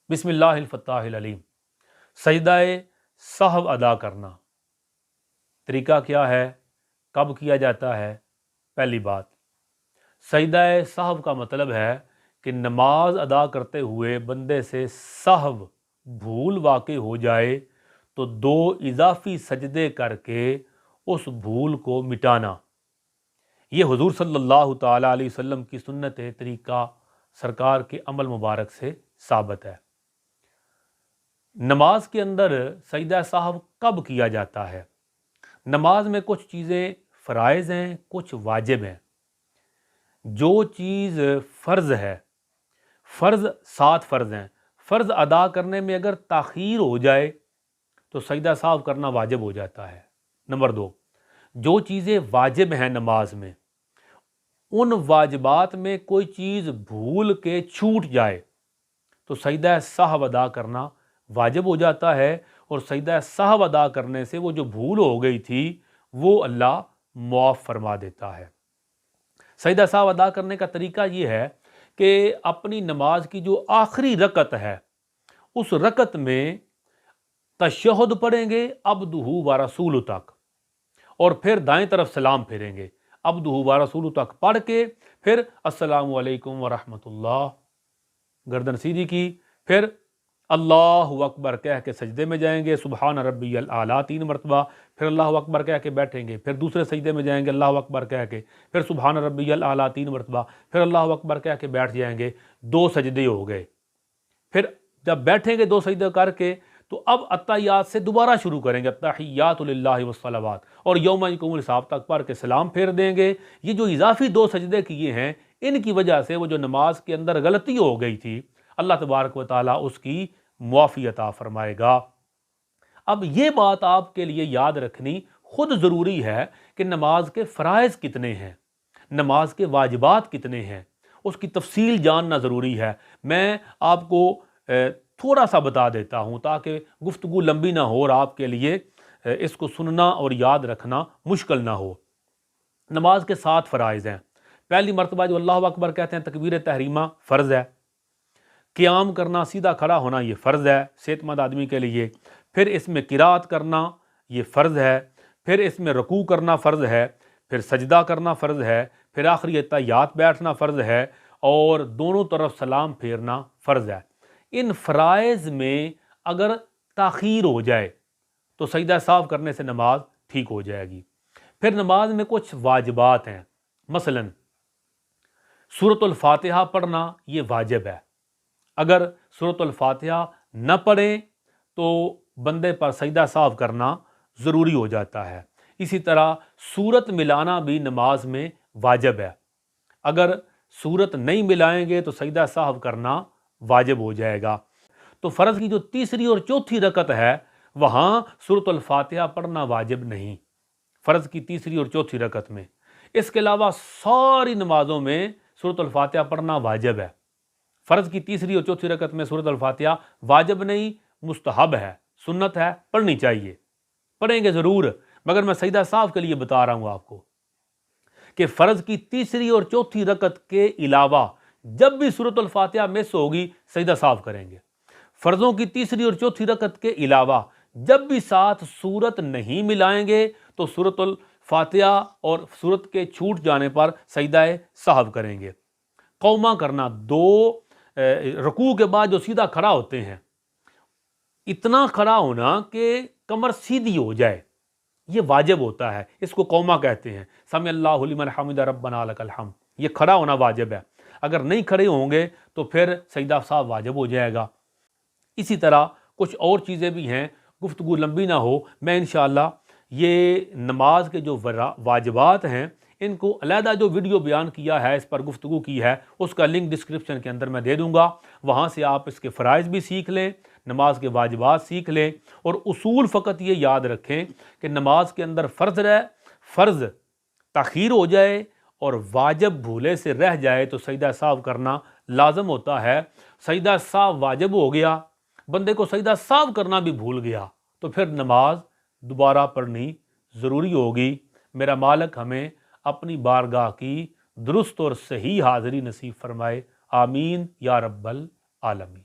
بسم اللہ الفتاح العلیم۔ سجدہ سہو ادا کرنا، طریقہ کیا ہے، کب کیا جاتا ہے؟ پہلی بات، سجدہ سہو کا مطلب ہے کہ نماز ادا کرتے ہوئے بندے سے سہو بھول واقع ہو جائے تو 2 اضافی سجدے کر کے اس بھول کو مٹانا۔ یہ حضور صلی اللہ تعالیٰ علیہ وسلم کی سنت طریقہ سرکار کے عمل مبارک سے ثابت ہے۔ نماز کے اندر سجدہ سہو کب کیا جاتا ہے؟ نماز میں کچھ چیزیں فرائض ہیں، کچھ واجب ہیں۔ جو چیز فرض ہے، فرض 7 فرض ہیں، فرض ادا کرنے میں اگر تاخیر ہو جائے تو سجدہ سہو کرنا واجب ہو جاتا ہے۔ نمبر 2، جو چیزیں واجب ہیں نماز میں، ان واجبات میں کوئی چیز بھول کے چھوٹ جائے تو سجدہ سہو ادا کرنا واجب ہو جاتا ہے، اور سجدہ سہو ادا کرنے سے وہ جو بھول ہو گئی تھی وہ اللہ معاف فرما دیتا ہے۔ سجدہ سہو ادا کرنے کا طریقہ یہ ہے کہ اپنی نماز کی جو آخری رکعت ہے اس رکعت میں تشہد پڑھیں گے عبدہ و رسولہ تک، اور پھر دائیں طرف سلام پھیریں گے، عبدہ و رسولہ تک پڑھ کے پھر السلام علیکم ورحمۃ اللہ، گردن سیدھی کی، پھر اللہ اکبر کہہ کے سجدے میں جائیں گے، سبحان ربی الاعلیٰ 3 مرتبہ، پھر اللہ اکبر کہہ کے بیٹھیں گے، پھر دوسرے سجدے میں جائیں گے اللہ اکبر کہہ کے، پھر سبحان ربی الاعلیٰ 3 مرتبہ، پھر اللہ اکبر کہہ کے بیٹھ جائیں گے۔ 2 سجدے ہو گئے۔ پھر جب بیٹھیں گے 2 سجدے کر کے تو اب اتحیات سے دوبارہ شروع کریں گے، التحیات للہ والصلوات، اور یوم یقوم الحساب تک پڑھ کے سلام پھیر دیں گے۔ یہ جو اضافی 2 سجدے کیے ہیں ان کی وجہ سے وہ جو نماز کے اندر غلطی ہو گئی تھی اللہ تبارک و تعالیٰ اس کی معافی عطا فرمائے گا۔ اب یہ بات آپ کے لیے یاد رکھنی خود ضروری ہے کہ نماز کے فرائض کتنے ہیں، نماز کے واجبات کتنے ہیں، اس کی تفصیل جاننا ضروری ہے۔ میں آپ کو تھوڑا سا بتا دیتا ہوں تاکہ گفتگو لمبی نہ ہو اور آپ کے لیے اس کو سننا اور یاد رکھنا مشکل نہ ہو۔ نماز کے 7 فرائض ہیں۔ پہلی مرتبہ جو اللہ اکبر کہتے ہیں تکبیر تحریمہ فرض ہے، قیام کرنا، سیدھا کھڑا ہونا یہ فرض ہے صحت مند آدمی کے لیے، پھر اس میں قرات کرنا یہ فرض ہے، پھر اس میں رکوع کرنا فرض ہے، پھر سجدہ کرنا فرض ہے، پھر آخری اتحیات بیٹھنا فرض ہے، اور دونوں طرف سلام پھیرنا فرض ہے۔ ان فرائض میں اگر تاخیر ہو جائے تو سجدہ سہو کرنے سے نماز ٹھیک ہو جائے گی۔ پھر نماز میں کچھ واجبات ہیں، مثلا سورۃ الفاتحہ پڑھنا یہ واجب ہے۔ اگر سورۃ الفاتحہ نہ پڑھیں تو بندے پر سجدہ سہو کرنا ضروری ہو جاتا ہے۔ اسی طرح سورت ملانا بھی نماز میں واجب ہے۔ اگر سورت نہیں ملائیں گے تو سجدہ سہو کرنا واجب ہو جائے گا۔ تو فرض کی جو تیسری اور چوتھی رکعت ہے وہاں سورۃ الفاتحہ پڑھنا واجب نہیں، فرض کی تیسری اور چوتھی رکعت میں۔ اس کے علاوہ ساری نمازوں میں سورۃ الفاتحہ پڑھنا واجب ہے۔ فرض کی تیسری اور چوتھی رکعت میں سورۃ الفاتحہ واجب نہیں، مستحب ہے، سنت ہے، پڑھنی چاہیے، پڑھیں گے ضرور، مگر میں سجدہ سہو کے لیے بتا رہا ہوں آپ کو کہ فرض کی تیسری اور چوتھی رکعت کے علاوہ جب بھی سورۃ الفاتحہ مس ہوگی سجدہ سہو کریں گے۔ فرضوں کی تیسری اور چوتھی رکعت کے علاوہ جب بھی ساتھ سورت نہیں ملائیں گے تو سورۃ الفاتحہ اور سورت کے چھوٹ جانے پر سجدہ سہو کریں گے۔ قومہ کرنا، 2 رکوع کے بعد جو سیدھا کھڑا ہوتے ہیں، اتنا کھڑا ہونا کہ کمر سیدھی ہو جائے یہ واجب ہوتا ہے، اس کو قومہ کہتے ہیں۔ سمع اللہ لمن حمدہ ربنا لک الحمد، یہ کھڑا ہونا واجب ہے۔ اگر نہیں کھڑے ہوں گے تو پھر سجدہ سہو واجب ہو جائے گا۔ اسی طرح کچھ اور چیزیں بھی ہیں، گفتگو لمبی نہ ہو، میں انشاءاللہ یہ نماز کے جو واجبات ہیں ان کو علیحدہ جو ویڈیو بیان کیا ہے، اس پر گفتگو کی ہے، اس کا لنک ڈسکرپشن کے اندر میں دے دوں گا، وہاں سے آپ اس کے فرائض بھی سیکھ لیں، نماز کے واجبات سیکھ لیں، اور اصول فقط یہ یاد رکھیں کہ نماز کے اندر فرض تاخیر ہو جائے اور واجب بھولے سے رہ جائے تو سجدہ سہو کرنا لازم ہوتا ہے۔ سجدہ سہو واجب ہو گیا، بندے کو سجدہ سہو کرنا بھی بھول گیا تو پھر نماز دوبارہ پڑھنی ضروری ہوگی۔ میرا مالک ہمیں اپنی بارگاہ کی درست اور صحیح حاضری نصیب فرمائے، آمین یا رب العالمین۔